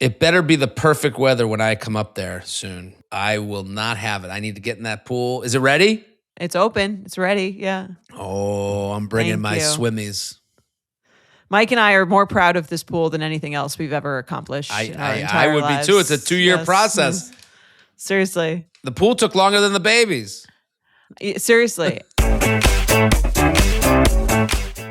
It better be the perfect weather when I come up there soon. I will not have it. I need to get in that pool. Is it ready? It's open. It's ready. Yeah. Oh, I'm bringing my swimmies. Mike and I are more proud of this pool than anything else we've ever accomplished in our entire I would lives. be too. It's a 2-year process. Seriously. The pool took longer than the babies. Seriously.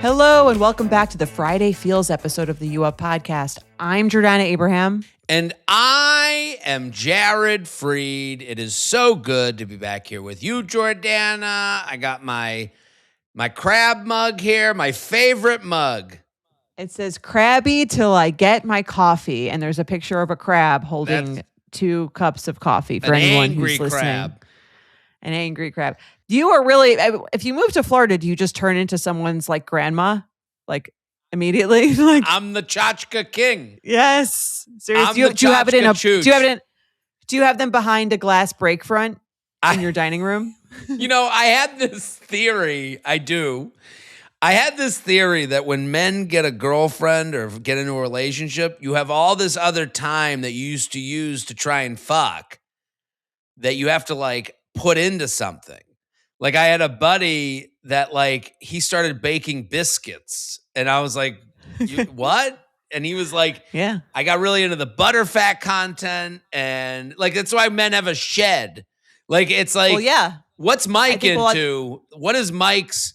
Hello and welcome back to the Friday Feels episode of the U Up podcast. I'm Jordana Abraham. And I am Jared Freed. It is so good to be back here with you, Jordana. I got my crab mug here, my favorite mug. It says, crabby till I get my coffee. And there's a picture of a crab holding 2 cups of coffee for anyone who's listening. Crab. An angry crab. You are really, if you move to Florida, do you just turn into someone's like grandma? Like immediately? Like I'm the tchotchke king. Yes. Seriously. Do you have them behind a glass break front in your dining room? You know, I had this theory. I had this theory that when men get a girlfriend or get into a relationship, you have all this other time that you used to use to try and fuck that you have to like put into something. Like I had a buddy that like he started baking biscuits and I was like, what? And he was like, yeah, I got really into the butterfat content and like that's why men have a shed. Like it's like, well, yeah. What's Mike into? What is Mike's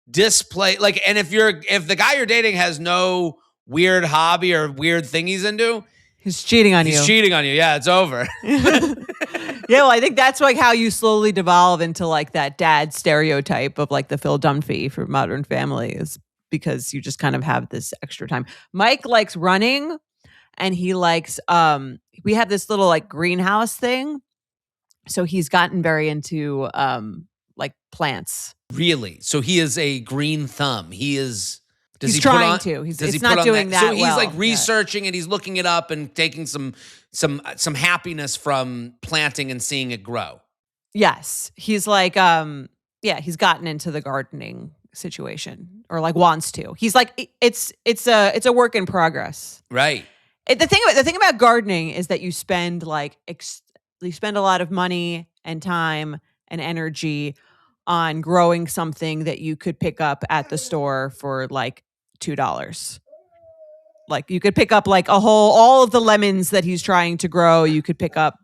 display? Like, and if the guy you're dating has no weird hobby or weird thing he's into, he's cheating on you. He's cheating on you. Yeah, it's over. Yeah, well, I think that's like how you slowly devolve into like that dad stereotype of like the Phil Dunphy for Modern Family is because you just kind of have this extra time. Mike likes running and he likes, we have this little like greenhouse thing. So he's gotten very into like plants. Really? So he is a green thumb. He's trying to. He's not doing that. So he's like researching and he's looking it up and taking some happiness from planting and seeing it grow. Yes. He's like he's gotten into the gardening situation or like wants to. He's like it's a work in progress. Right. The thing about gardening is that you spend like you spend a lot of money and time and energy on growing something that you could pick up at the store for like $2. Like you could pick up like all of the lemons that he's trying to grow, you could pick up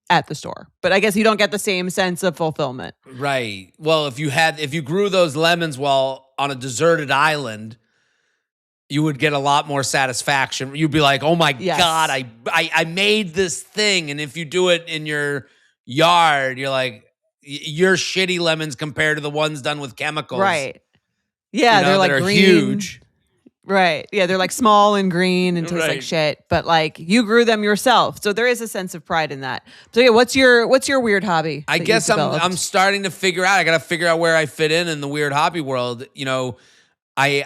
at the store. But I guess you don't get the same sense of fulfillment. Right. Well, if you grew those lemons while on a deserted island, you would get a lot more satisfaction. You'd be like, oh my God, I made this thing. And if you do it in your yard, you're like, your shitty lemons compared to the ones done with chemicals. Right. Yeah, they're like green. Huge. Right. Yeah, they're like small and green and taste like shit. But like you grew them yourself. So there is a sense of pride in that. So yeah, what's your weird hobby? I guess I'm starting to figure out. I got to figure out where I fit in the weird hobby world. You know, my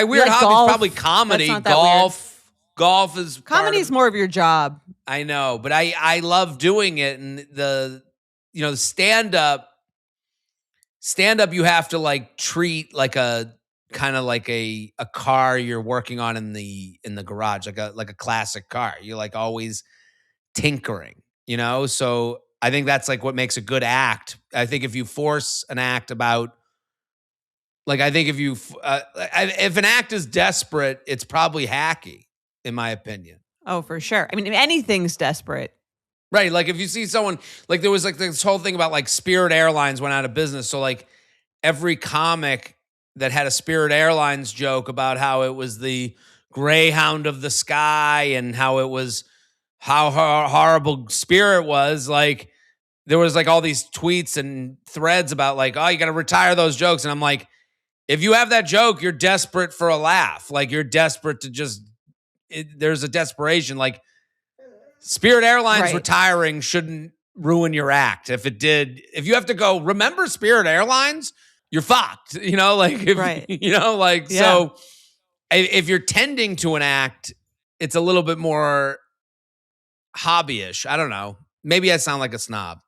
weird hobby is probably comedy. Golf is comedy's more of your job. I know, but I love doing it, and the stand up you have to like treat like a kind of like a car you're working on in the garage, like a classic car. You're like always tinkering, so I think that's like what makes a good act. I think if you force an act about like, I think if an act is desperate, it's probably hacky, in my opinion. Oh, for sure. I mean, if anything's desperate. Right. Like if you see someone, like there was like this whole thing about like Spirit Airlines went out of business. So like every comic that had a Spirit Airlines joke about how it was the Greyhound of the sky and how horrible Spirit was, like there was like all these tweets and threads about like, oh, you got to retire those jokes. And I'm like, if you have that joke, you're desperate for a laugh. Like you're desperate to there's a desperation. Like Spirit Airlines retiring shouldn't ruin your act. If it did, if you have to go, remember Spirit Airlines, you're fucked. So if you're tending to an act, it's a little bit more hobbyish. I don't know. Maybe I sound like a snob.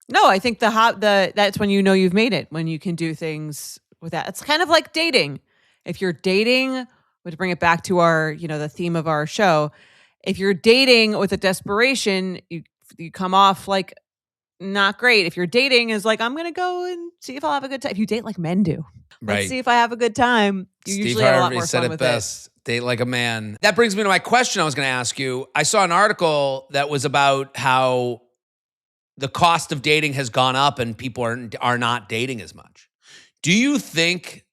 No, I think that's when you know you've made it, when you can do things with that. It's kind of like dating. If you're dating, to bring it back to our, the theme of our show, if you're dating with a desperation, you come off like not great. If you're dating is like, I'm going to go and see if I'll have a good time. If you date like men do, let's Right. see if I have a good time. You Steve usually have a lot Harvey more said fun it with best. Date like a man. That brings me to my question I was going to ask you. I saw an article that was about how the cost of dating has gone up and people are not dating as much. Do you think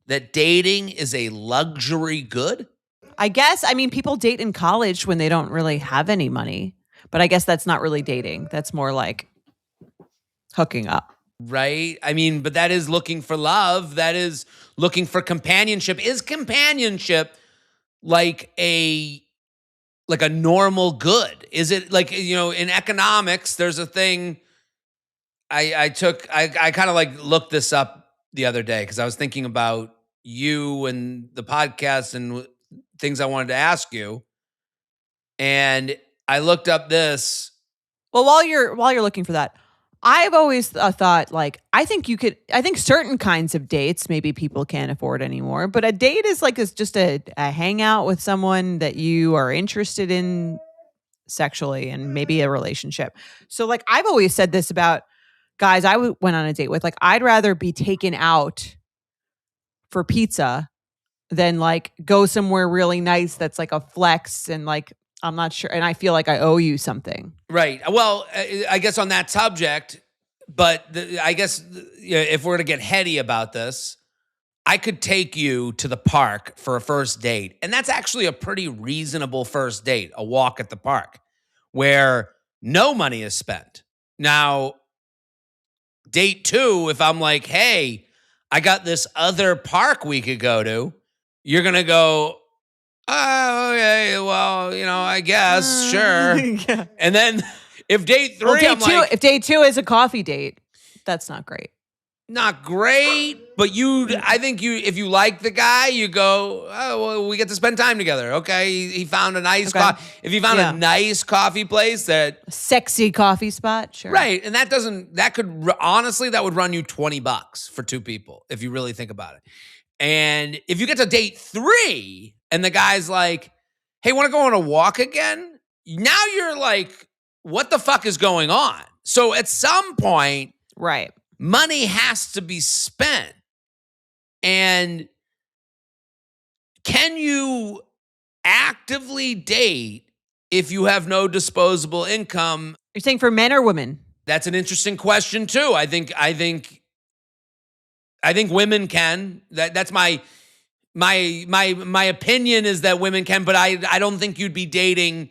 that dating is a luxury good? I guess, I mean, people date in college when they don't really have any money, but I guess that's not really dating. That's more like hooking up. Right? I mean, but that is looking for love. That is looking for companionship. Is companionship like a normal good? Is it like, in economics, there's a thing I kind of like looked this up the other day because I was thinking about you and the podcast and things I wanted to ask you. And I looked up this. Well, while you're looking for that, I've always thought like I think certain kinds of dates maybe people can't afford anymore, but a date is just a hangout with someone that you are interested in sexually and maybe a relationship. So like I've always said this about guys went on a date with, like I'd rather be taken out for pizza than like go somewhere really nice that's like a flex and like I'm not sure and I feel like I owe you something. Right. Well, I guess on that subject, but I guess if we're to get heady about this, I could take you to the park for a first date. And that's actually a pretty reasonable first date, a walk at the park where no money is spent. Now, date 2, if I'm like, hey, I got this other park we could go to, you're going to go, oh, okay, well, I guess, sure. Yeah. And then if date 3, if date 2 is a coffee date, that's not great. Not great, but I think if you like the guy, you go, oh, well, we get to spend time together. Okay. He found a nice if he found a nice coffee place that sexy coffee spot. Sure. Right. And honestly, that would run you $20 for 2 people if you really think about it. And if you get to date 3 and the guy's like, hey, want to go on a walk again? Now you're like, what the fuck is going on? So at some point, right, money has to be spent. And can you actively date if you have no disposable income? You're saying for men or women? That's an interesting question too. I think women can. That's my opinion is that women can, but I don't think you'd be dating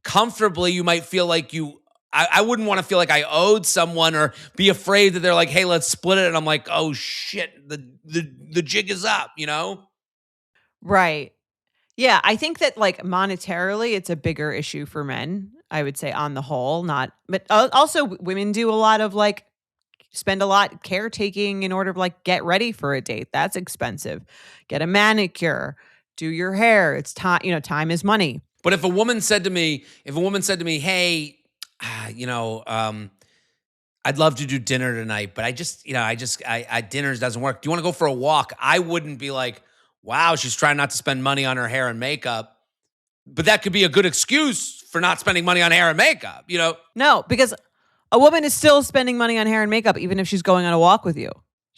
comfortably. You might feel like I wouldn't want to feel like I owed someone or be afraid that they're like, hey, let's split it. And I'm like, oh shit, the jig is up, Right. Yeah. I think that like monetarily, it's a bigger issue for men, I would say on the whole, but also women do a lot of like, spend a lot caretaking in order to like get ready for a date. That's expensive. Get a manicure, do your hair. It's time, time is money. But if a woman said to me, hey, I'd love to do dinner tonight, but dinners doesn't work. Do you want to go for a walk? I wouldn't be like, wow, she's trying not to spend money on her hair and makeup. But that could be a good excuse for not spending money on hair and makeup, No, because a woman is still spending money on hair and makeup, even if she's going on a walk with you.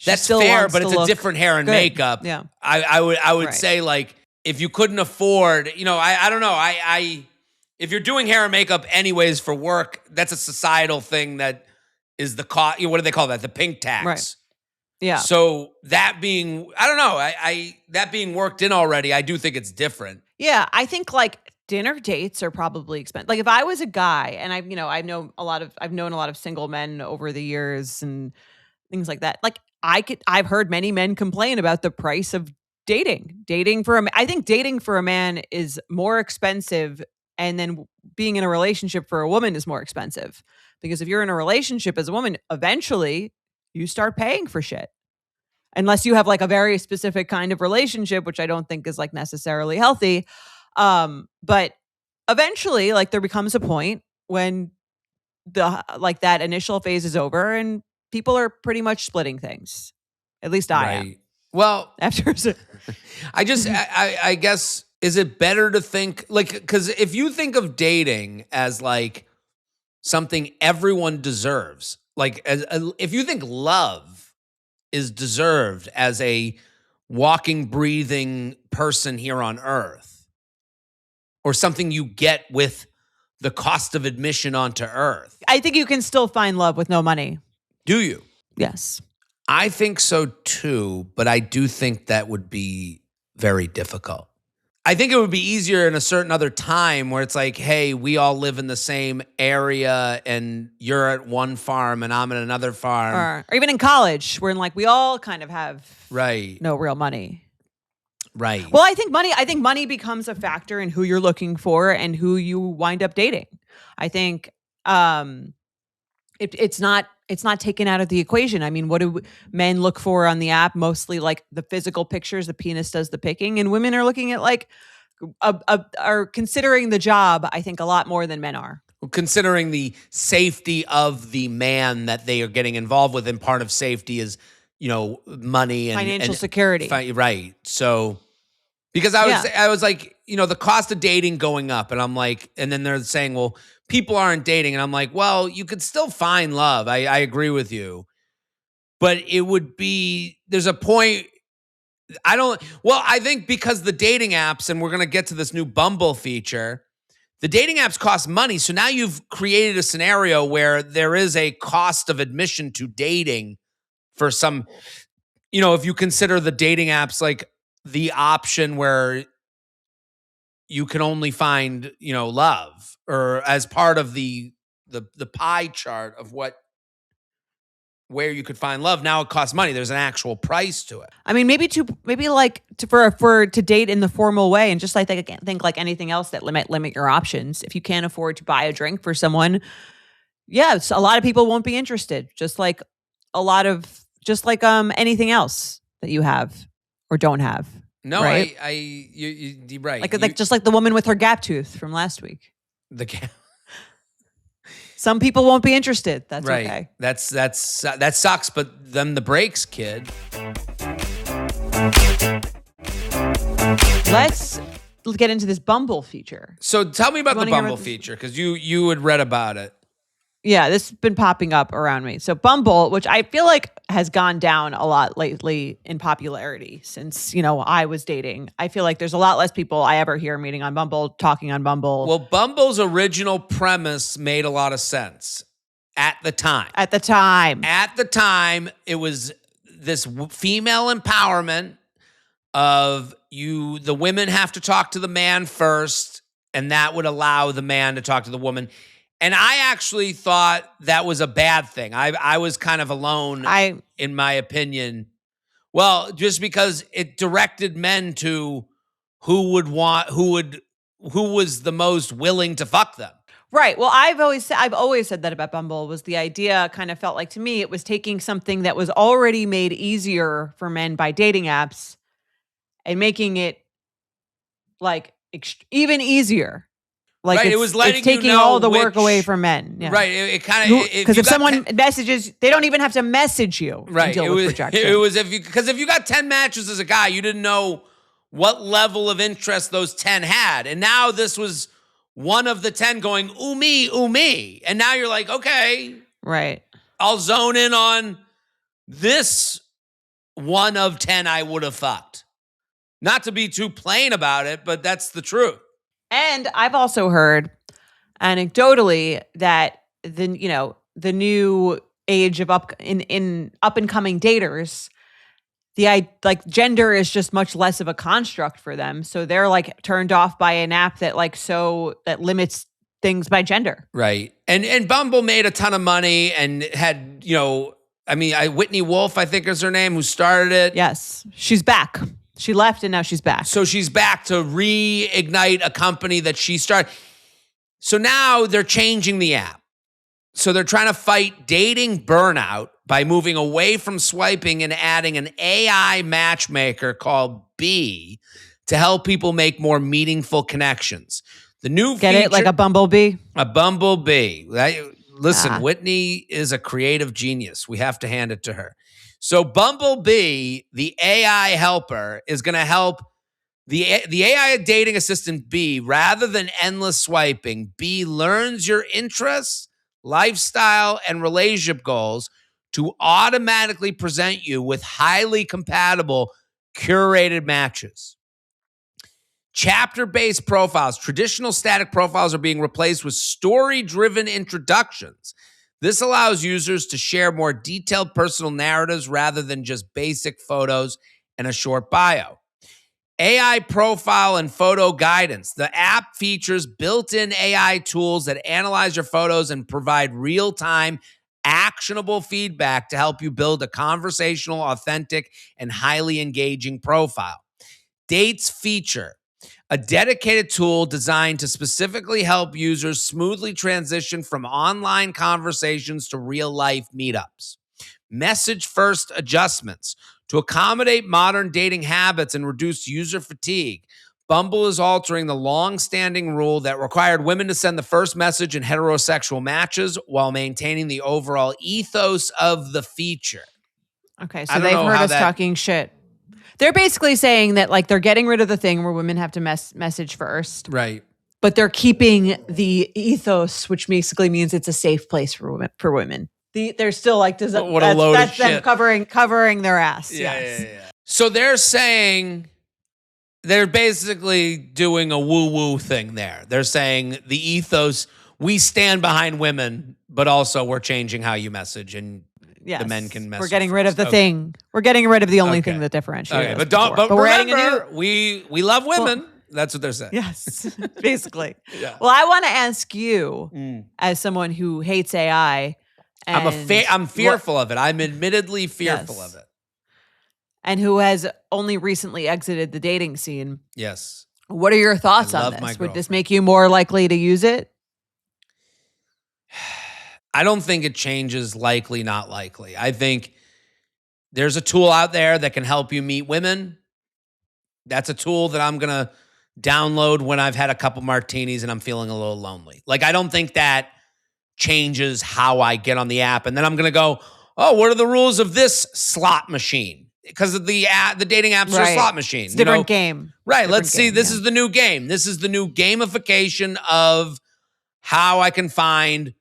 That's fair, but it's a different hair and makeup. Yeah. I would say like, if you couldn't afford, I don't know. If you're doing hair and makeup anyways for work, that's a societal thing that is the cost. What do they call that? The pink tax. Right. Yeah. So that being, I don't know, that being worked in already, I do think it's different. Yeah. I think like dinner dates are probably expensive. Like if I was a guy and I've known a lot of single men over the years and things like that. Like I've heard many men complain about the price of dating. I think dating for a man is more expensive, and then being in a relationship for a woman is more expensive. Because if you're in a relationship as a woman, eventually you start paying for shit. Unless you have like a very specific kind of relationship, which I don't think is like necessarily healthy. But eventually like there becomes a point when that initial phase is over and people are pretty much splitting things. At least I am. Well, After I guess Is it better to think like, because if you think of dating as like something everyone deserves, like if you think love is deserved as a walking, breathing person here on earth, or something you get with the cost of admission onto earth, I think you can still find love with no money. do you? Yes. I think so too, but I do think that would be very difficult. I think it would be easier in a certain other time where it's like, hey, we all live in the same area and you're at one farm and I'm at another farm. Or even in college, where like we all kind of have Right. no real money. Right. Well, I think money becomes a factor in who you're looking for and who you wind up dating. I think it's not taken out of the equation. I mean, what do men look for on the app? Mostly like the physical pictures, the penis does the picking, and women are looking at like are considering the job, I think, a lot more than men are. Considering the safety of the man that they are getting involved with, and part of safety is, money and financial security. Right. So, because I was like, the cost of dating going up, and I'm like, and then they're saying, well, people aren't dating, and I'm like, well, you could still find love. I agree with you, but it would be, there's a point. I think because the dating apps, and we're going to get to this new Bumble feature, the dating apps cost money. So now you've created a scenario where there is a cost of admission to dating for some, if you consider the dating apps like the option where you can only find, love, or as part of the pie chart of where you could find love. Now it costs money. There's an actual price to it. I mean, maybe to date in the formal way, and just like think like anything else that limit your options. If you can't afford to buy a drink for someone, yes, a lot of people won't be interested. Just like anything else that you have or don't have. No, right? you're right. Like just like the woman with her gap tooth from last week. The gap. Some people won't be interested. That's right. Okay. That sucks, but then the breaks, kid. Let's get into this Bumble feature. So tell me about the Bumble feature, because you had read about it. Yeah, this has been popping up around me. So Bumble, which I feel like has gone down a lot lately in popularity since, I was dating. I feel like there's a lot less people I ever hear meeting on Bumble, talking on Bumble. Well, Bumble's original premise made a lot of sense at the time. At the time, it was this female empowerment of the women have to talk to the man first, and that would allow the man to talk to the woman. And I actually thought that was a bad thing. I was kind of alone in my opinion. Well, just because it directed men to who was the most willing to fuck them. Right. Well, I've always said that about Bumble. Was the idea kind of felt like to me it was taking something that was already made easier for men by dating apps and making it like even easier. Like right, it was letting it's taking you know all the work away from men. Yeah. Right. It kind of, because if someone messages, they don't even have to message you. Right. To deal with rejection. It was if you got 10 matches as a guy, you didn't know what level of interest those 10 had. And now this was one of the 10 going, ooh me. And now you're like, okay. Right. I'll zone in on this one of 10 I would have fucked. Not to be too plain about it, but that's the truth. And I've also heard anecdotally that the new age of up and coming daters, gender is just much less of a construct for them. So they're like turned off by an app that that limits things by gender. Right. And Bumble made a ton of money and had, Whitney Wolf, I think is her name, who started it. Yes. She's back. She left and now she's back. So she's back to reignite a company that she started. So now they're changing the app. So they're trying to fight dating burnout by moving away from swiping and adding an AI matchmaker called Bee to help people make more meaningful connections. The new Get feature, it? Like a Bumblebee? A Bumblebee. Listen, Whitney is a creative genius. We have to hand it to her. So Bumblebee, the AI helper, is going to help The AI dating assistant B, rather than endless swiping, B learns your interests, lifestyle, and relationship goals to automatically present you with highly compatible, curated matches. Chapter-based profiles. Traditional static profiles are being replaced with story-driven introductions. This allows users to share more detailed personal narratives rather than just basic photos and a short bio. AI profile and photo guidance. The app features built-in AI tools that analyze your photos and provide real-time, actionable feedback to help you build a conversational, authentic, and highly engaging profile. Dates feature a dedicated tool designed to specifically help users smoothly transition from online conversations to real-life meetups. Message first adjustments. To accommodate modern dating habits and reduce user fatigue, Bumble is altering the long-standing rule that required women to send the first message in heterosexual matches while maintaining the overall ethos of the feature. Okay, so they've heard us talking shit. They're basically saying that like they're getting rid of the thing where women have to message first. Right. But they're keeping the ethos, which basically means it's a safe place for women. They're still like, what a load of shit. Them covering their ass. Yes. Yeah. So they're saying they're basically doing a woo-woo thing there. They're saying the ethos, we stand behind women, but also we're changing how you message and the men can message. We're getting rid of the thing. We're getting rid of the only thing that differentiates. Okay, but we're adding a new. We love women. That's what they're saying. Yes, basically. Yeah. Well, I want to ask you, as someone who hates AI, I'm fearful of it. I'm admittedly fearful of it. And who has only recently exited the dating scene. Yes. What are your thoughts on this? Would this make you more likely to use it? I don't think it changes likely, not likely. I think there's a tool out there that can help you meet women. That's a tool that I'm going to download when I've had a couple martinis and I'm feeling a little lonely. Like, I don't think that changes how I get on the app. And then I'm going to go, oh, what are the rules of this slot machine? Because of the dating apps are slot machines. It's a different game. Right. Let's see. This is the new game. This is the new gamification of how I can find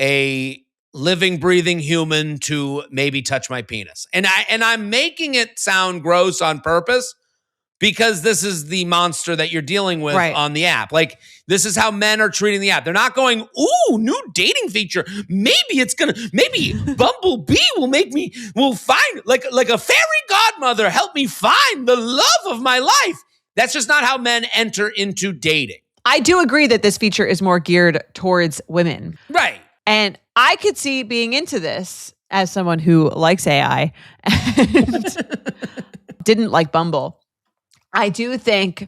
a living, breathing human to maybe touch my penis. And I'm making it sound gross on purpose because this is the monster that you're dealing with on the app. Like, this is how men are treating the app. They're not going, ooh, new dating feature. Maybe Bumblebee will find, like a fairy godmother, help me find the love of my life. That's just not how men enter into dating. I do agree that this feature is more geared towards women. Right. And I could see being into this as someone who likes AI and didn't like Bumble. I think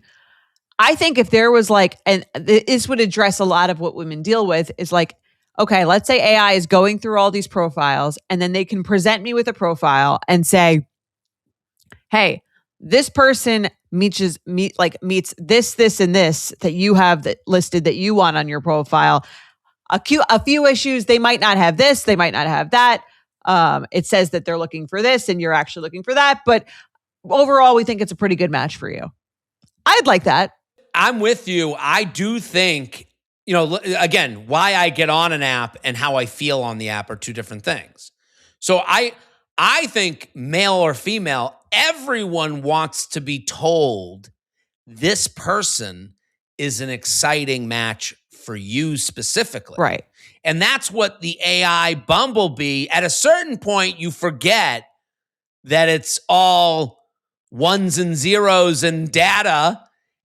if there was like, and this would address a lot of what women deal with, is like, okay, let's say AI is going through all these profiles and then they can present me with a profile and say, hey, this person meets this, and this that you have that listed that you want on your profile. A few issues, they might not have this, they might not have that. It says that they're looking for this and you're actually looking for that. But overall, we think it's a pretty good match for you. I'd like that. I'm with you. I do think, again, why I get on an app and how I feel on the app are two different things. So I think male or female, everyone wants to be told this person is an exciting match for you specifically. Right. And that's what the AI Bumblebee, at a certain point, you forget that it's all ones and zeros and data.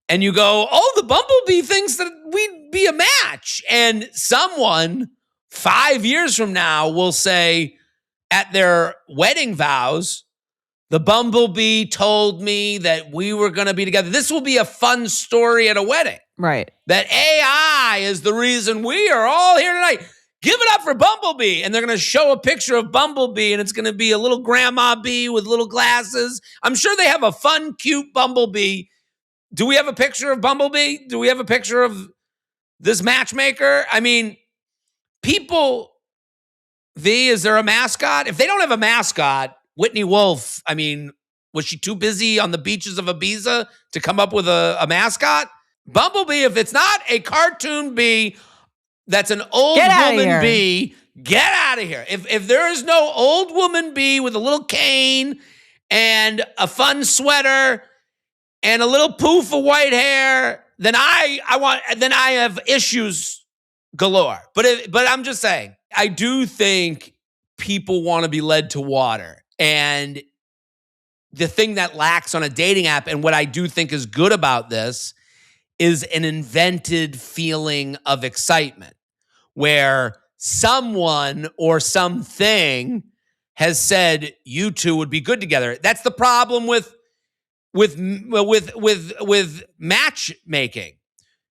And you go, oh, the Bumblebee thinks that we'd be a match. And someone 5 years from now will say at their wedding vows, the Bumblebee told me that we were going to be together. This will be a fun story at a wedding. Right. That AI is the reason we are all here tonight. Give it up for Bumblebee. And they're going to show a picture of Bumblebee, and it's going to be a little grandma bee with little glasses. I'm sure they have a fun, cute Bumblebee. Do we have a picture of Bumblebee? Do we have a picture of this matchmaker? I mean, people, is there a mascot? If they don't have a mascot, Whitney Wolf, Was she too busy on the beaches of Ibiza to come up with a mascot? Bumblebee, if it's not a cartoon bee that's an old woman bee, get out of here. If there is no old woman bee with a little cane and a fun sweater and a little poof of white hair, then I have issues galore. But I'm just saying, I do think people want to be led to water. And the thing that lacks on a dating app, and what I do think is good about this, is an invented feeling of excitement where someone or something has said you two would be good together. That's the problem with matchmaking,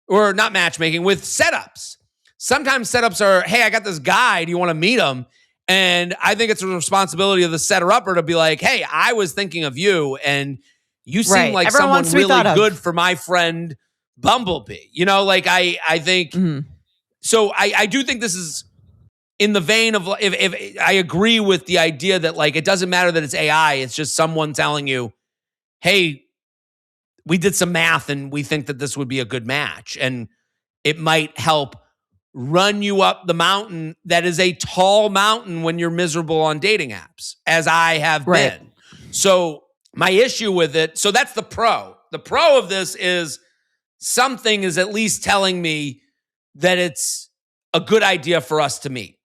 or not matchmaking, with setups. Sometimes setups are, hey, I got this guy. Do you want to meet him? And I think it's a responsibility of the setter-upper to be like, hey, I was thinking of you, and you seem like someone really good for my friend Bumblebee. You know, like I think, so I do think this is in the vein of, if I agree with the idea that like, it doesn't matter that it's AI, it's just someone telling you, hey, we did some math and we think that this would be a good match. And it might help run you up the mountain that is a tall mountain when you're miserable on dating apps, as I have been. So my issue with it, so that's the pro. The pro of this is something is at least telling me that it's a good idea for us to meet.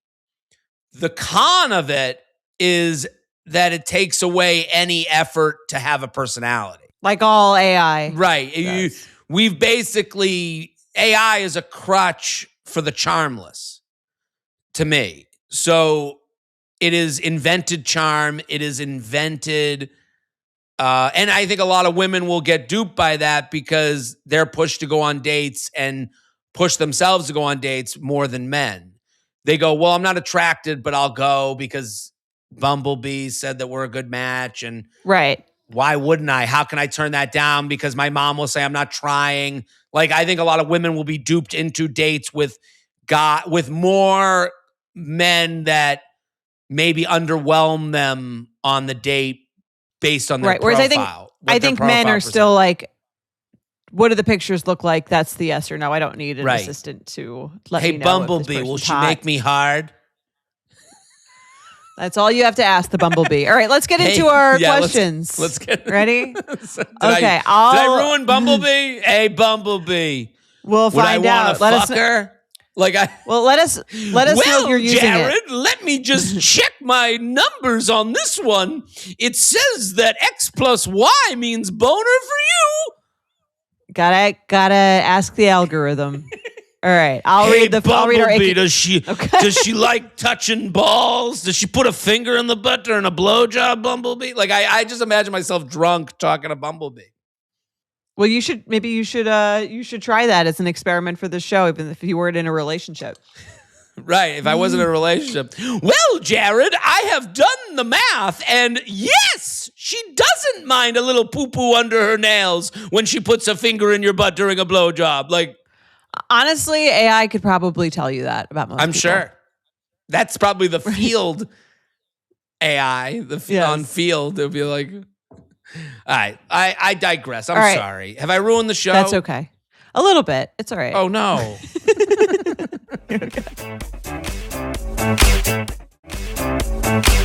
The con of it is that it takes away any effort to have a personality. Like all AI. Right. We've basically, AI is a crutch for the charmless, to me. So it is invented charm. It is invented, and I think a lot of women will get duped by that because they're pushed to go on dates and push themselves to go on dates more than men. They go, well, I'm not attracted, but I'll go because Bumblebee said that we're a good match. And why wouldn't I? How can I turn that down? Because my mom will say I'm not trying. Like, I think a lot of women will be duped into dates with more men that maybe underwhelm them on the date based on their profile. Whereas I think men are still like, what do the pictures look like? That's the yes or no. I don't need an assistant to let me know. Hey, Bumblebee, will she make me hard? That's all you have to ask the Bumblebee. All right, let's get into our questions. Let's get ready. Did I ruin Bumblebee? Hey, Bumblebee. We'll find out. Let us know. Let us know you're using Jared, it. let me just check my numbers on this one. It says that X plus Y means boner for you. Gotta ask the algorithm. All right, I'll read our does she like touching balls? Does she put a finger in the butt during a blowjob, Bumblebee? Like, I just imagine myself drunk talking to Bumblebee. Well, you should try that as an experiment for the show, even if you weren't in a relationship. Right, if I wasn't in a relationship. Well, Jared, I have done the math, and yes, she doesn't mind a little poo-poo under her nails when she puts a finger in your butt during a blowjob. Like, honestly, AI could probably tell you that about most people. Sure. That's probably the field AI, on field. It'll be like, all right, I digress. I'm sorry. Have I ruined the show? That's okay. A little bit. It's all right. Oh, no.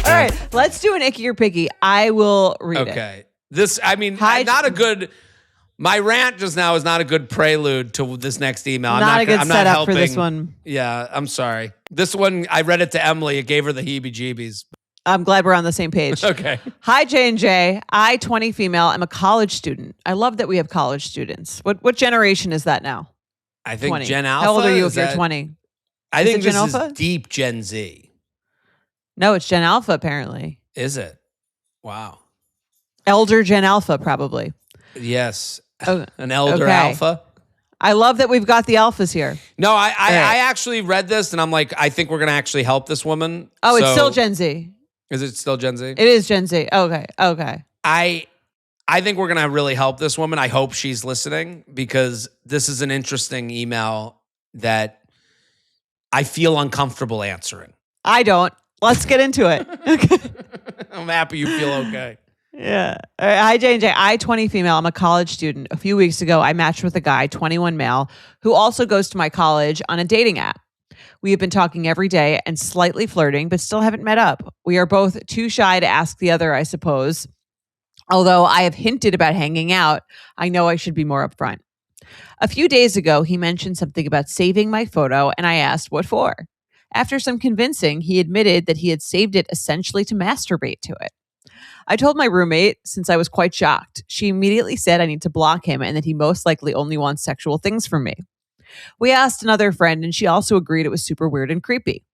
All right, let's do an icky or picky. I will read it. Okay. My rant just now is not a good prelude to this next email. I'm good setup for this one. Yeah, I'm sorry. This one, I read it to Emily. It gave her the heebie-jeebies. I'm glad we're on the same page. Okay. Hi, J&J. I, 20 female. I'm a college student. I love that we have college students. What generation is that now? I think 20. Gen Alpha. How old are you if you're 20? I think this is deep Gen Z. No, it's Gen Alpha, apparently. Is it? Wow. Elder Gen Alpha, probably. Yes. An elder alpha. I love that we've got the alphas here. No, I actually read this and I'm like, I think we're going to actually help this woman. Oh, it's still Gen Z. Is it still Gen Z? It is Gen Z. Okay. I think we're going to really help this woman. I hope she's listening because this is an interesting email that I feel uncomfortable answering. I don't. Let's get into it. Okay. I'm happy you feel okay. Yeah. All right. Hi, J&J. 20 female. I'm a college student. A few weeks ago, I matched with a guy, 21 male, who also goes to my college on a dating app. We have been talking every day and slightly flirting, but still haven't met up. We are both too shy to ask the other, I suppose. Although I have hinted about hanging out, I know I should be more upfront. A few days ago, he mentioned something about saving my photo, and I asked what for. After some convincing, he admitted that he had saved it essentially to masturbate to it. I told my roommate, since I was quite shocked. She immediately said I need to block him and that he most likely only wants sexual things from me. We asked another friend, and she also agreed it was super weird and creepy.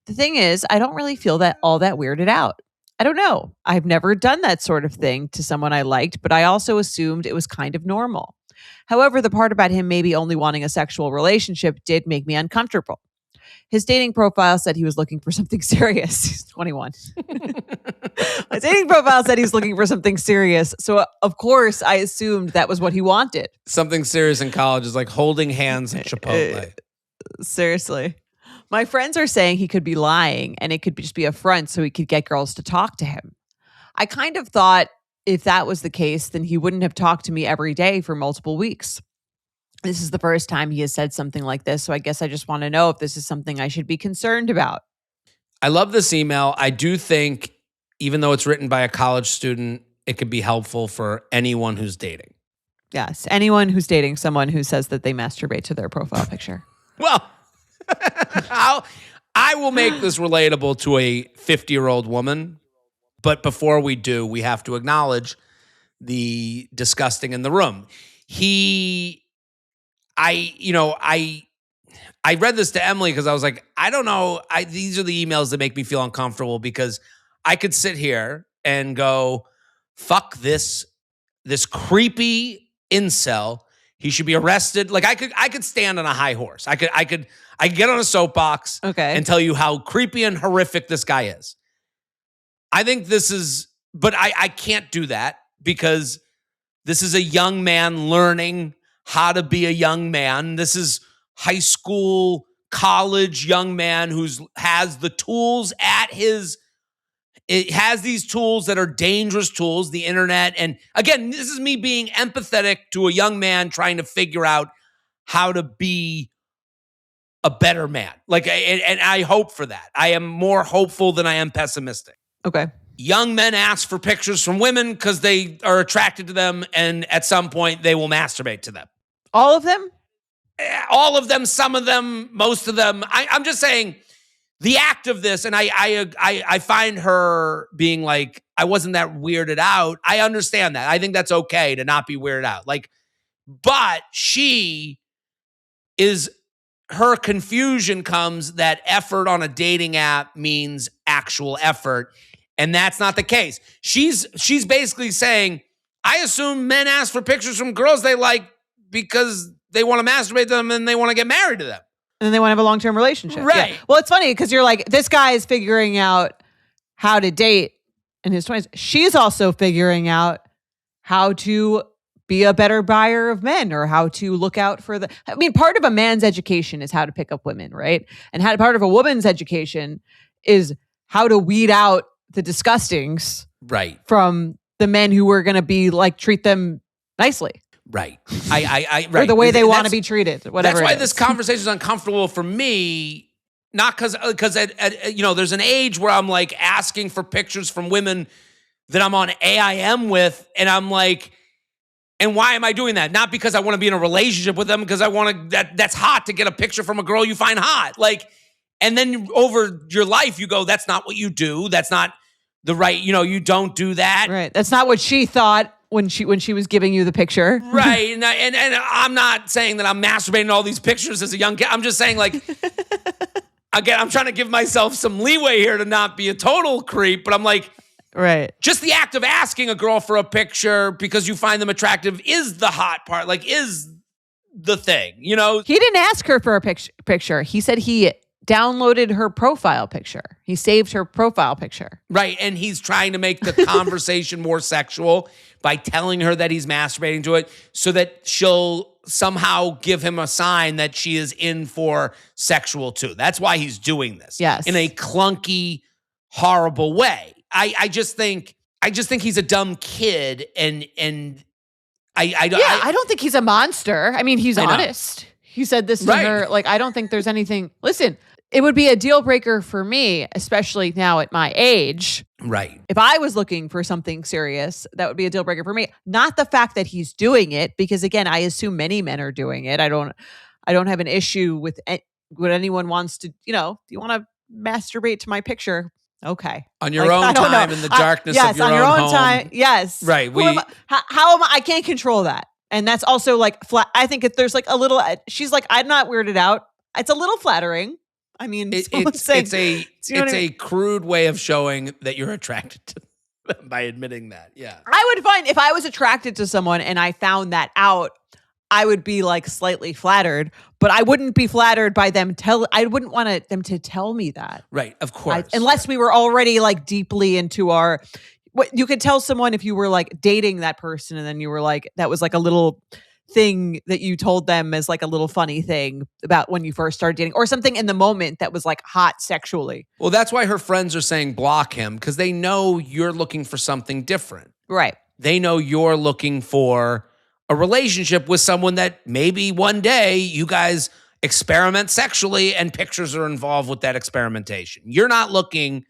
The thing is, I don't really feel that all that weirded out. I don't know. I've never done that sort of thing to someone I liked, but I also assumed it was kind of normal. However, the part about him maybe only wanting a sexual relationship did make me uncomfortable. His dating profile said he was looking for something serious. He's 21. His dating profile said he's looking for something serious. So, of course, I assumed that was what he wanted. Something serious in college is like holding hands at Chipotle. Seriously. My friends are saying he could be lying and it could just be a front so he could get girls to talk to him. I kind of thought if that was the case, then he wouldn't have talked to me every day for multiple weeks. This is the first time he has said something like this, so I guess I just want to know if this is something I should be concerned about. I love this email. I do think, even though it's written by a college student, it could be helpful for anyone who's dating. Yes, anyone who's dating someone who says that they masturbate to their profile picture. Well, I will make this relatable to a 50-year-old woman, but before we do, we have to acknowledge the disgusting in the room. I read this to Emily because I was like, I don't know. These are the emails that make me feel uncomfortable because I could sit here and go, fuck this creepy incel. He should be arrested. Like I could stand on a high horse. I could get on a soapbox and tell you how creepy and horrific this guy is. I think this is, but I can't do that because this is a young man learning how to be a young man. This is high school, college young man has the tools it has these tools that are dangerous tools, the internet. And again, this is me being empathetic to a young man trying to figure out how to be a better man. And I hope for that. I am more hopeful than I am pessimistic. Okay. Young men ask for pictures from women because they are attracted to them, and at some point they will masturbate to them. All of them? All of them, some of them, most of them. I'm just saying the act of this, and I find her being like, I wasn't that weirded out. I understand that. I think that's okay to not be weirded out. But her confusion comes that effort on a dating app means actual effort. And that's not the case. She's basically saying, I assume men ask for pictures from girls they like because they want to masturbate to them and they want to get married to them. And then they want to have a long-term relationship. Right. Yeah. Well, it's funny because you're like, this guy is figuring out how to date in his 20s. She's also figuring out how to be a better buyer of men or how to look out for part of a man's education is how to pick up women, right? And part of a woman's education is how to weed out the disgustings from the men who were going to be like, treat them nicely. Right. Right. Or the way they want to be treated. Whatever. That's why this conversation is uncomfortable for me. Not because there's an age where I'm like asking for pictures from women that I'm on AIM with, and I'm like, and why am I doing that? Not because I want to be in a relationship with them, because I want to. That's hot to get a picture from a girl you find hot. And then over your life, you go, that's not what you do. That's not the right. You don't do that. Right. That's not what she thought when she was giving you the picture. Right. And I'm not saying that I'm masturbating all these pictures as a young kid. I'm just saying, again, I'm trying to give myself some leeway here to not be a total creep. But I'm like, right. Just the act of asking a girl for a picture because you find them attractive is the hot part. Is the thing, He didn't ask her for a picture. He said he downloaded her profile picture. He saved her profile picture. Right. And he's trying to make the conversation more sexual by telling her that he's masturbating to it so that she'll somehow give him a sign that she is in for sexual too. That's why he's doing this. Yes. In a clunky, horrible way. I just think I just think he's a dumb kid, and I don't think he's a monster. I mean, he's honest. He said this to her. Like, I don't think there's anything. Listen, it would be a deal breaker for me, especially now at my age. Right. If I was looking for something serious, that would be a deal breaker for me. Not the fact that he's doing it, because again, I assume many men are doing it. I don't have an issue with what anyone wants to, do you want to masturbate to my picture? Okay. On your own time in the darkness of your own home. Time. Yes. Right. How am I can't control that. And that's also like flat. I think if there's like a little, she's like, I'm not weirded out. It's a little flattering. I mean, it's a crude way of showing that you're attracted to them by admitting that. Yeah. I would find if I was attracted to someone and I found that out, I would be like slightly flattered, but I wouldn't be flattered by them I wouldn't want them to tell me that. Right. Of course. Unless we were already like deeply into what you could tell someone if you were like dating that person and then you were like, that was like a little thing that you told them as like a little funny thing about when you first started dating, or something in the moment that was like hot sexually. Well, that's why her friends are saying block him, because they know you're looking for something different. Right. They know you're looking for a relationship with someone that maybe one day you guys experiment sexually and pictures are involved with that experimentation. You're not looking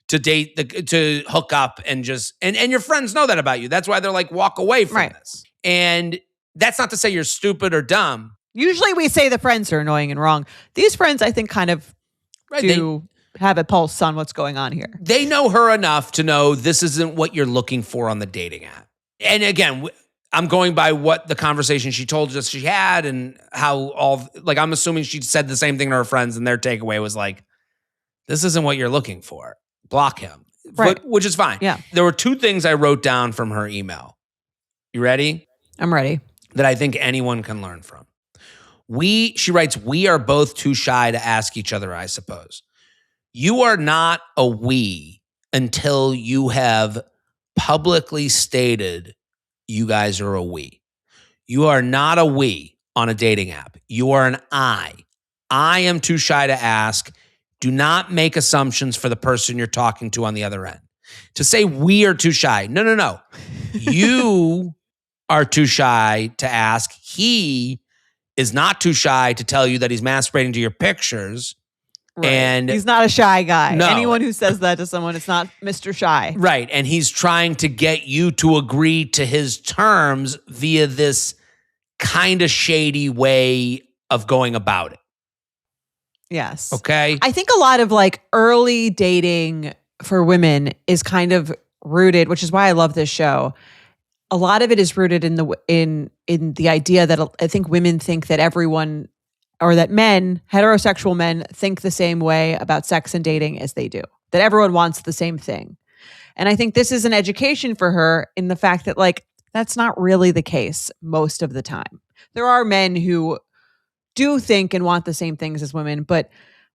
to date, to hook up and just, and your friends know that about you. That's why they're like, walk away from this. And that's not to say you're stupid or dumb. Usually we say the friends are annoying and wrong. These friends, I think, kind of do have a pulse on what's going on here. They know her enough to know this isn't what you're looking for on the dating app. And again, I'm going by what the conversation she told us she had and how I'm assuming she said the same thing to her friends and their takeaway was like, this isn't what you're looking for. Block him. Right. Which is fine. Yeah. There were two things I wrote down from her email. You ready? I'm ready. That I think anyone can learn from. She writes, we are both too shy to ask each other, I suppose. You are not a we until you have publicly stated you guys are a we. You are not a we on a dating app. You are an I. I am too shy to ask. Do not make assumptions for the person you're talking to on the other end. To say we are too shy. No. You are too shy to ask. He is not too shy to tell you that he's masturbating to your pictures. Right. And he's not a shy guy. No. Anyone who says that to someone, it's not Mr. Shy. Right. And he's trying to get you to agree to his terms via this kind of shady way of going about it. Yes. Okay. I think a lot of like early dating for women is kind of rooted, which is why I love this show. A lot of it is rooted in the idea that I think women think that everyone, or that men, heterosexual men, think the same way about sex and dating as they do. That everyone wants the same thing. And I think this is an education for her in the fact that like that's not really the case most of the time. There are men who do think and want the same things as women, but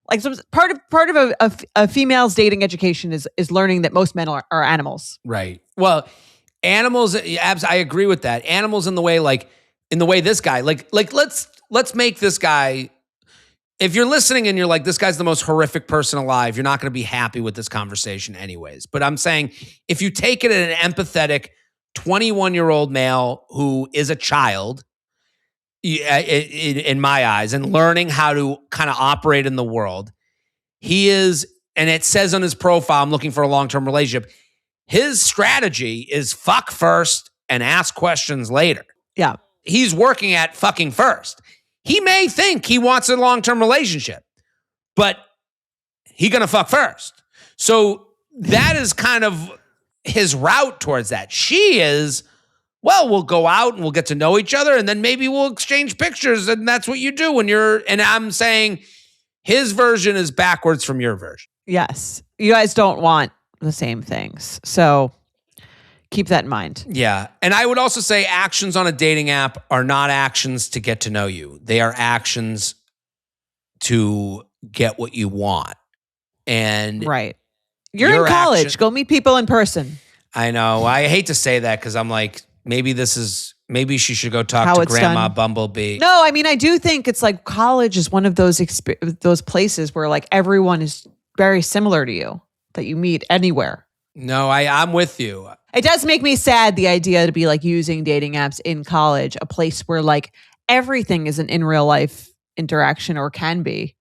like part of a female's dating education is learning that most men are animals. Right. Well, animals, I agree with that. Animals in the way this guy, like let's make this guy, if you're listening and you're like, this guy's the most horrific person alive, you're not going to be happy with this conversation anyways. But I'm saying, if you take it an empathetic 21-year-old male who is a child, in my eyes, and learning how to kind of operate in the world, he is, and it says on his profile, I'm looking for a long-term relationship. His strategy is fuck first and ask questions later. Yeah. He's working at fucking first. He may think he wants a long-term relationship, but he gonna fuck first. So that is kind of his route towards that. She is, well, we'll go out and we'll get to know each other and then maybe we'll exchange pictures, and that's what you do when you're, and I'm saying his version is backwards from your version. Yes. You guys don't want the same things. So keep that in mind. Yeah. And I would also say actions on a dating app are not actions to get to know you. They are actions to get what you want. And right. You're in college. Go meet people in person. I know. I hate to say that because I'm like, maybe she should go talk to Grandma Bumblebee. No, I mean, I do think it's like college is one of those places where like everyone is very similar to you that you meet anywhere. No, I'm with you. It does make me sad, the idea to be like using dating apps in college, a place where like everything is an in real life interaction or can be.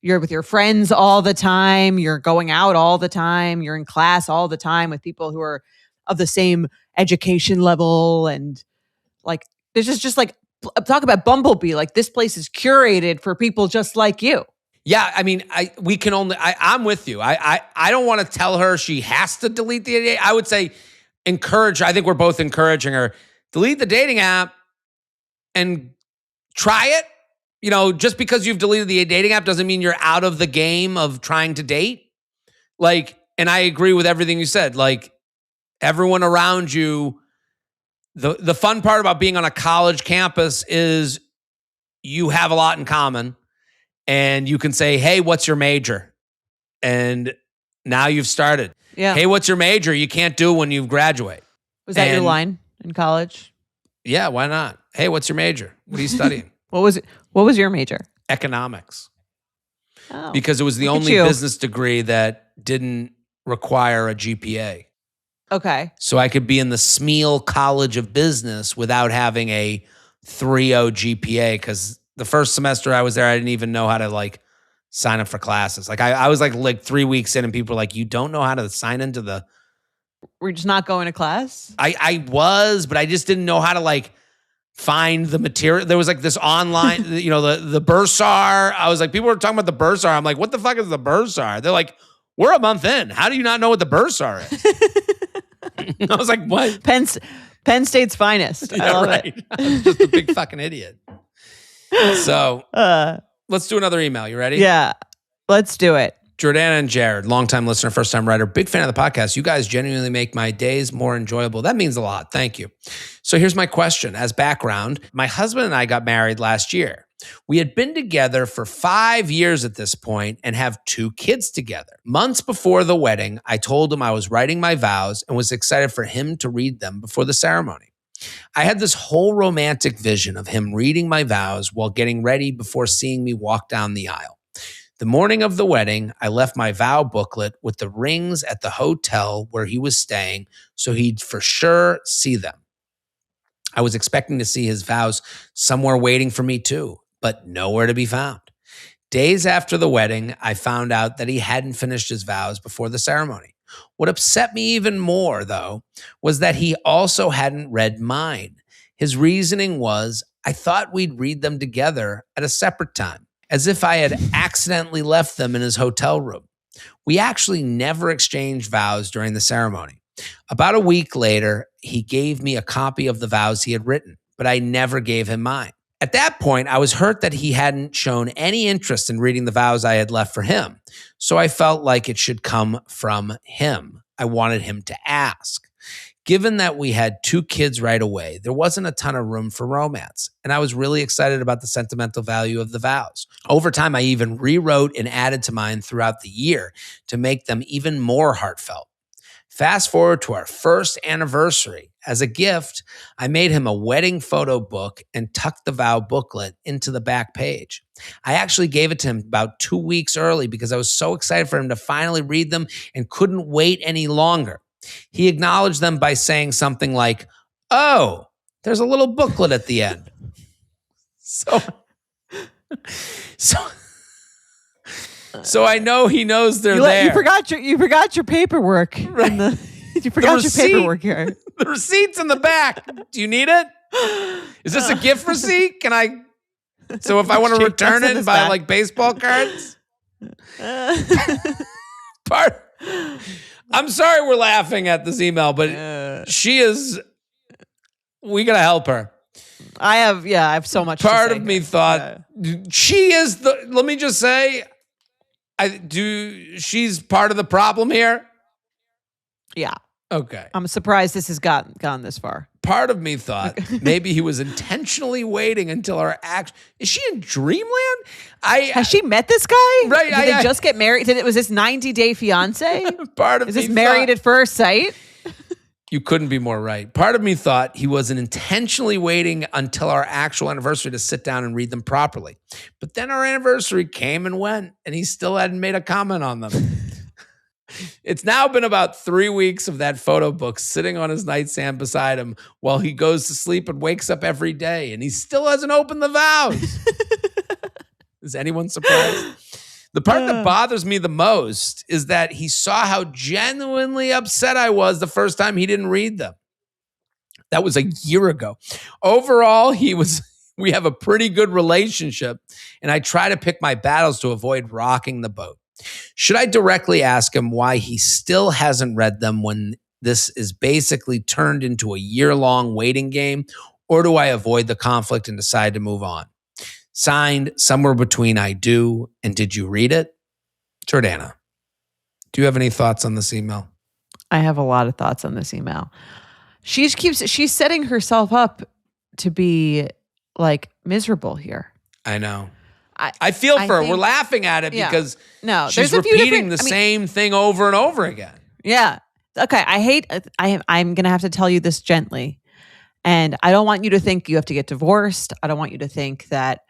You're with your friends all the time. You're going out all the time. You're in class all the time with people who are of the same education level. And like, there's just like, talk about Bumblebee. Like, this place is curated for people just like you. Yeah, I mean, I'm with you. I don't want to tell her she has to delete the. I would say encourage. I think we're both encouraging her. Delete the dating app and try it. You know, just because you've deleted the dating app doesn't mean you're out of the game of trying to date. Like, and I agree with everything you said. Like, everyone around you, the fun part about being on a college campus is you have a lot in common. And you can say, hey, what's your major? And now you've started. Yeah. Hey, what's your major? You can't do when you graduate. Was that your line in college? Yeah, why not? Hey, what's your major? What are you studying? What was your major? Economics. Oh, because it was the only business degree that didn't require a GPA. Okay. So I could be in the Smeal College of Business without having a 3.0 GPA because the first semester I was there, I didn't even know how to like sign up for classes. Like I was like 3 weeks in and people were like, you don't know how to sign into the. Were you just not going to class? I was, but I just didn't know how to like find the material. There was like this online, you know, the Bursar. I was like, people were talking about the Bursar. I'm like, what the fuck is the Bursar? They're like, we're a month in. How do you not know what the Bursar is? I was like, what? Penn State's finest. Yeah, I love right. it. I'm just a big fucking idiot. So let's do another email. You ready? Yeah, let's do it. Jordana and Jared, longtime listener, first time writer, big fan of the podcast. You guys genuinely make my days more enjoyable. That means a lot. Thank you. So here's my question. As background, my husband and I got married last year. We had been together for 5 years at this point and have 2 kids together. Months before the wedding, I told him I was writing my vows and was excited for him to read them before the ceremony. I had this whole romantic vision of him reading my vows while getting ready before seeing me walk down the aisle. The morning of the wedding, I left my vow booklet with the rings at the hotel where he was staying so he'd for sure see them. I was expecting to see his vows somewhere waiting for me too, but nowhere to be found. Days after the wedding, I found out that he hadn't finished his vows before the ceremony. What upset me even more, though, was that he also hadn't read mine. His reasoning was, I thought we'd read them together at a separate time, as if I had accidentally left them in his hotel room. We actually never exchanged vows during the ceremony. About a week later, he gave me a copy of the vows he had written, but I never gave him mine. At that point, I was hurt that he hadn't shown any interest in reading the vows I had left for him, so I felt like it should come from him. I wanted him to ask. Given that we had 2 kids right away, there wasn't a ton of room for romance, and I was really excited about the sentimental value of the vows. Over time, I even rewrote and added to mine throughout the year to make them even more heartfelt. Fast forward to our first anniversary. As a gift, I made him a wedding photo book and tucked the vow booklet into the back page. I actually gave it to him about 2 weeks early because I was so excited for him to finally read them and couldn't wait any longer. He acknowledged them by saying something like, "Oh, there's a little booklet at the end." So I know he knows they're there. You forgot your paperwork. Right. You forgot your paperwork here. The receipt's in the back. Do you need it? Is this a gift receipt? Can I? So if I want to return it and buy like baseball cards? I'm sorry we're laughing at this email, but she is. We gotta help her. I have so much. Part of me thought she is the. Let me just say, she's part of the problem here. Yeah. Okay. I'm surprised this has gone this far. Part of me thought maybe he was intentionally waiting until our act. Is she in dreamland? Has she met this guy? Right. Did they just get married? Was this 90-day fiance? Is this married at first sight? You couldn't be more right. Part of me thought he wasn't intentionally waiting until our actual anniversary to sit down and read them properly. But then our anniversary came and went, and he still hadn't made a comment on them. It's now been about 3 weeks of that photo book sitting on his nightstand beside him while he goes to sleep and wakes up every day, and he still hasn't opened the vows. Is anyone surprised? The part that bothers me the most is that he saw how genuinely upset I was the first time he didn't read them. That was a year ago. Overall, we have a pretty good relationship, and I try to pick my battles to avoid rocking the boat. Should I directly ask him why he still hasn't read them when this is basically turned into a year-long waiting game, or do I avoid the conflict and decide to move on? Signed, somewhere between I do and did you read it? Jordana, do you have any thoughts on this email? I have a lot of thoughts on this email. She's setting herself up to be like miserable here. I know. I feel for her. We're laughing at it because she's repeating the same thing over and over again. Yeah. Okay. I'm going to have to tell you this gently. And I don't want you to think you have to get divorced. I don't want you to think that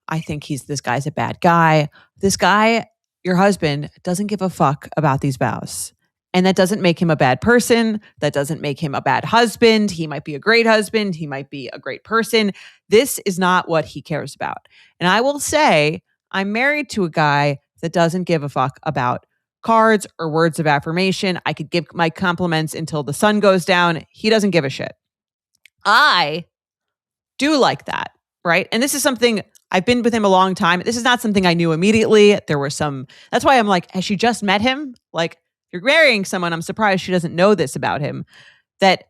I think this guy's a bad guy. This guy, your husband, doesn't give a fuck about these vows. And that doesn't make him a bad person. That doesn't make him a bad husband. He might be a great husband. He might be a great person. This is not what he cares about. And I will say, I'm married to a guy that doesn't give a fuck about cards or words of affirmation. I could give my compliments until the sun goes down. He doesn't give a shit. I do like that, right? And this is something I've been with him a long time. This is not something I knew immediately. That's why I'm like, has she just met him? Like, you're marrying someone. I'm surprised she doesn't know this about him. That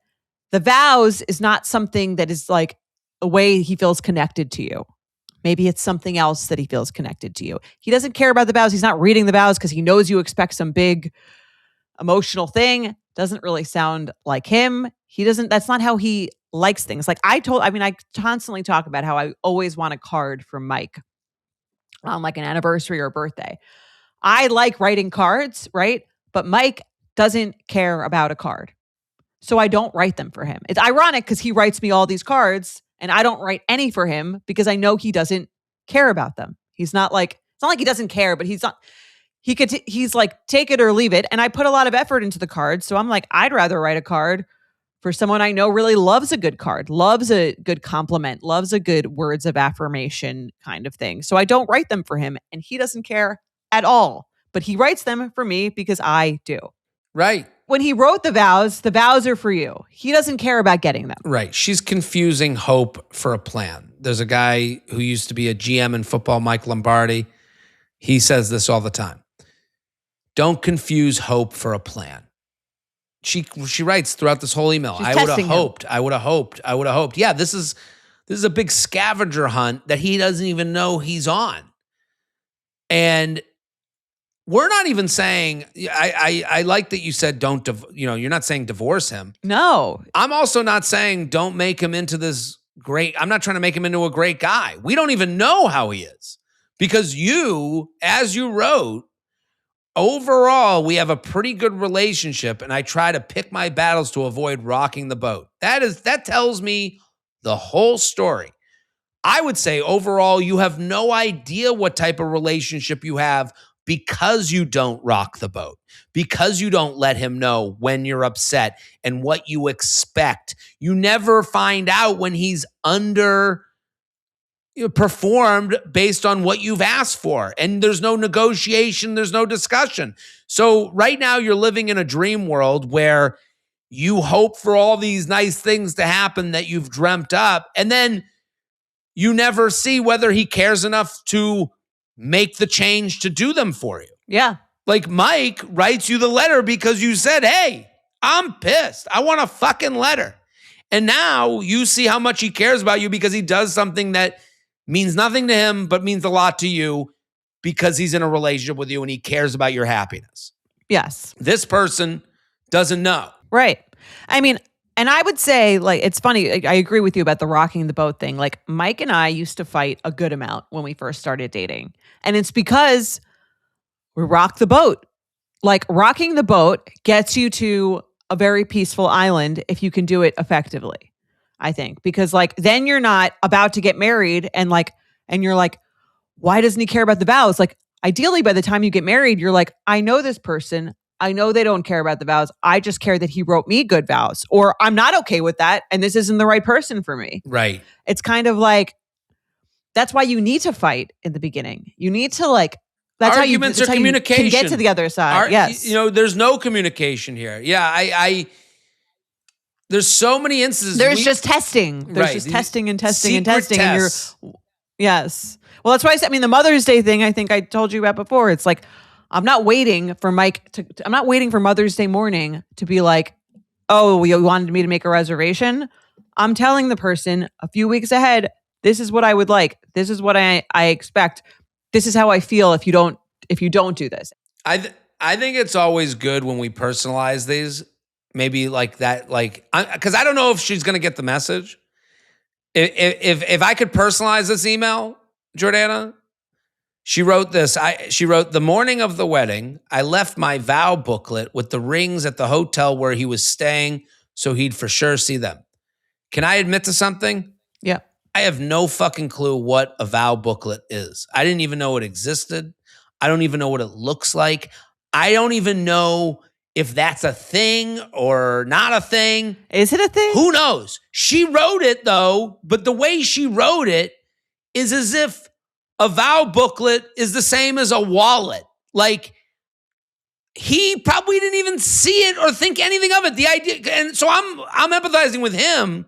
the vows is not something that is like a way he feels connected to you. Maybe it's something else that he feels connected to you. He doesn't care about the vows. He's not reading the vows because he knows you expect some big emotional thing. Doesn't really sound like him. That's not how he likes things. Like I constantly talk about how I always want a card from Mike on like an anniversary or birthday. I like writing cards, right? But Mike doesn't care about a card. So I don't write them for him. It's ironic because he writes me all these cards and I don't write any for him because I know he doesn't care about them. He's not like, it's not like he doesn't care, but he's like, take it or leave it. And I put a lot of effort into the card. So I'm like, I'd rather write a card for someone I know really loves a good card, loves a good compliment, loves a good words of affirmation kind of thing. So I don't write them for him and he doesn't care at all. But he writes them for me because I do. Right. When he wrote the vows are for you. He doesn't care about getting them. Right. She's confusing hope for a plan. There's a guy who used to be a GM in football, Mike Lombardi. He says this all the time. Don't confuse hope for a plan. She writes throughout this whole email, I would have hoped. Yeah, this is a big scavenger hunt that he doesn't even know he's on. And we're not even saying, I like that you said you're not saying divorce him. No. I'm also not saying don't make him into this I'm not trying to make him into a great guy. We don't even know how he is. Because as you wrote, overall, we have a pretty good relationship and I try to pick my battles to avoid rocking the boat. That tells me the whole story. I would say overall, you have no idea what type of relationship you have because you don't rock the boat, because you don't let him know when you're upset and what you expect. You never find out when he's performed based on what you've asked for. And there's no negotiation, there's no discussion. So right now you're living in a dream world where you hope for all these nice things to happen that you've dreamt up, and then you never see whether he cares enough to make the change to do them for you. Yeah. Like Mike writes you the letter because you said, hey, I'm pissed. I want a fucking letter. And now you see how much he cares about you because he does something that means nothing to him, but means a lot to you because he's in a relationship with you and he cares about your happiness. Yes. This person doesn't know. Right. I mean, and I would say, like, it's funny. I agree with you about the rocking the boat thing. Like, Mike and I used to fight a good amount when we first started dating. And it's because we rock the boat. Like, rocking the boat gets you to a very peaceful island if you can do it effectively, I think. Because, like, then you're not about to get married and you're like, why doesn't he care about the vows? Like, ideally, by the time you get married, you're like, I know this person. I know they don't care about the vows. I just care that he wrote me good vows, or I'm not okay with that. And this isn't the right person for me. Right. It's kind of like, that's why you need to fight in the beginning. You need to like, that's Arguments how you, are communication. can get to the other side. Yes. There's no communication here. Yeah. There's so many instances. There's just testing. There's Right. just testing and testing and Secret testing. tests. And yes. Well, that's why I mean, the Mother's Day thing, I think I told you about before. It's like, I'm not waiting for I'm not waiting for Mother's Day morning to be like, oh, you wanted me to make a reservation. I'm telling the person a few weeks ahead, this is what I would like. This is what I expect. This is how I feel if you don't do this. I think it's always good when we personalize these. Maybe like that, like, because I don't know if she's going to get the message. If I could personalize this email, Jordana, she wrote this. She wrote, the morning of the wedding, I left my vow booklet with the rings at the hotel where he was staying, so he'd for sure see them. Can I admit to something? Yeah. I have no fucking clue what a vow booklet is. I didn't even know it existed. I don't even know what it looks like. I don't even know if that's a thing or not a thing. Is it a thing? Who knows? She wrote it though, but the way she wrote it is as if a vow booklet is the same as a wallet. Like, he probably didn't even see it or think anything of it. The idea, and so I'm empathizing with him,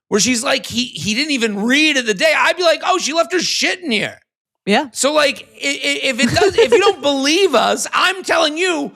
where she's like, he didn't even read it the day. I'd be like, oh, she left her shit in here. Yeah. So like, if you don't believe us, I'm telling you,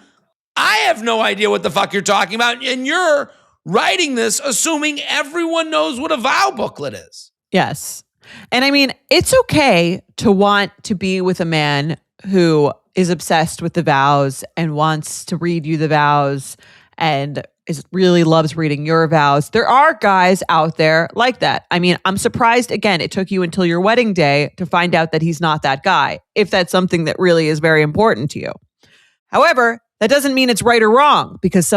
I have no idea what the fuck you're talking about, and you're writing this assuming everyone knows what a vow booklet is. Yes. And I mean, it's okay to want to be with a man who is obsessed with the vows and wants to read you the vows and really loves reading your vows. There are guys out there like that. I mean, I'm surprised, again, it took you until your wedding day to find out that he's not that guy, if that's something that really is very important to you. However, that doesn't mean it's right or wrong, because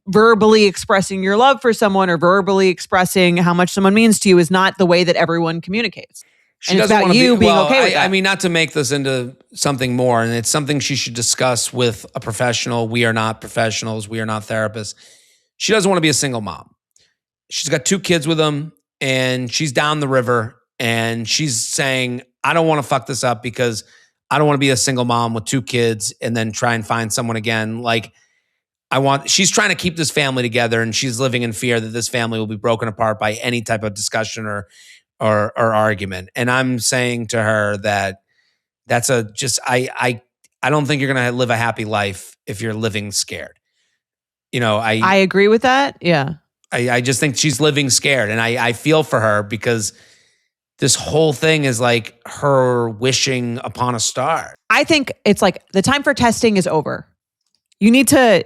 verbally expressing your love for someone or verbally expressing how much someone means to you is not the way that everyone communicates. She and doesn't it's about want to you being okay with that. I mean, not to make this into something more, and it's something she should discuss with a professional. We are not professionals. We are not therapists. She doesn't want to be a single mom. She's got 2 kids with him, and she's down the river, and she's saying, I don't want to fuck this up because I don't want to be a single mom with 2 kids and then try and find someone again. Like, she's trying to keep this family together, and she's living in fear that this family will be broken apart by any type of discussion or argument. And I'm saying to her that that's I don't think you're going to live a happy life if you're living scared. I agree with that. Yeah. I just think she's living scared, and I feel for her, because this whole thing is like her wishing upon a star. I think it's like the time for testing is over. You need to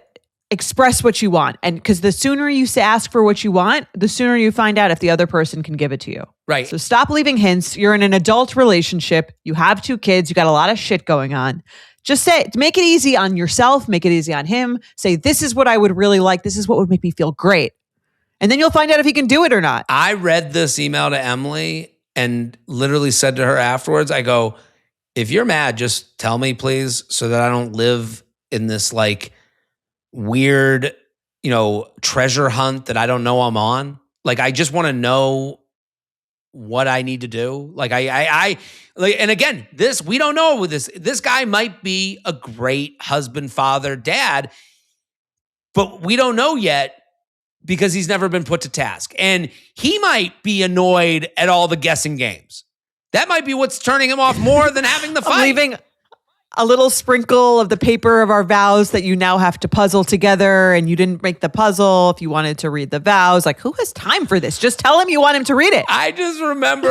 express what you want. And because the sooner you ask for what you want, the sooner you find out if the other person can give it to you. Right. So stop leaving hints. You're in an adult relationship. You have 2 kids. You got a lot of shit going on. Just make it easy on yourself. Make it easy on him. Say, this is what I would really like. This is what would make me feel great. And then you'll find out if he can do it or not. I read this email to Emily and literally said to her afterwards, I go, if you're mad, just tell me, please, so that I don't live in this like weird, treasure hunt that I don't know I'm on. Like, I just want to know what I need to do. Like, and again, we don't know with this guy might be a great husband, father, dad, but we don't know yet because he's never been put to task. And he might be annoyed at all the guessing games. That might be what's turning him off more than having the fight. Leaving a little sprinkle of the paper of our vows that you now have to puzzle together, and you didn't make the puzzle if you wanted to read the vows. Like, who has time for this? Just tell him you want him to read it. I just remember,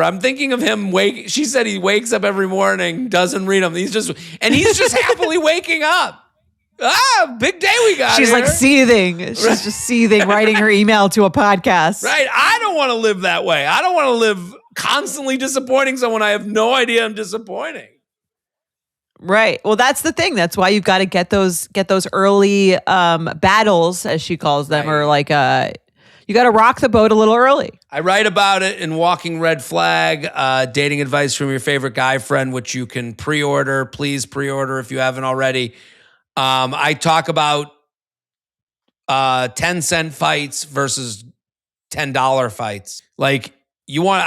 I'm thinking of him she said he wakes up every morning, doesn't read them. He's just happily waking up. Big day we got. She's here. like seething. She's just seething, writing her email to a podcast. Right. I don't want to live that way. I don't want to live constantly disappointing someone I have no idea I'm disappointing. Right. Well, that's the thing. That's why you've got to get those early battles, as she calls them, right. or like You got to rock the boat a little early. I write about it in Walking Red Flag, dating advice from your favorite guy friend, which you can pre-order. Please pre-order if you haven't already. I talk about 10-cent fights versus $10 fights. Like you want,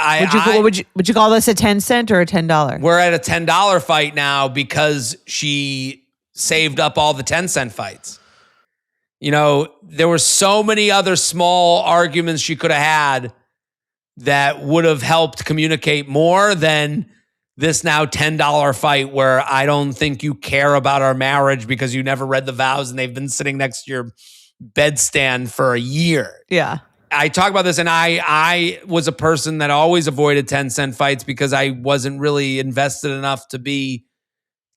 Would you call this a 10-cent or a $10? We're at a $10 fight now because she saved up all the 10-cent fights. You know, there were so many other small arguments she could have had that would have helped communicate more than this now $10 fight where I don't think you care about our marriage because you never read the vows and they've been sitting next to your bedstand for a year. Yeah. I talk about this, and I was a person that always avoided 10-cent fights because I wasn't really invested enough to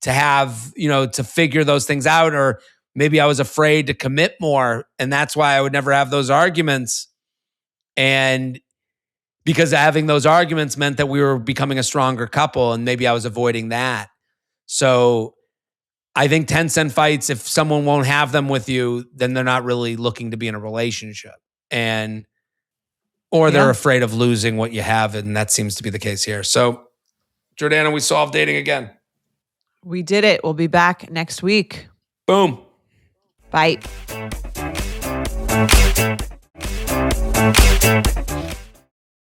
have, to figure those things out, or maybe I was afraid to commit more. And that's why I would never have those arguments. And because having those arguments meant that we were becoming a stronger couple, and maybe I was avoiding that. So I think 10-cent fights, if someone won't have them with you, then they're not really looking to be in a relationship. Or they're afraid of losing what you have. And that seems to be the case here. So, Jordana, we solved dating again. We did it. We'll be back next week. Boom. Bye.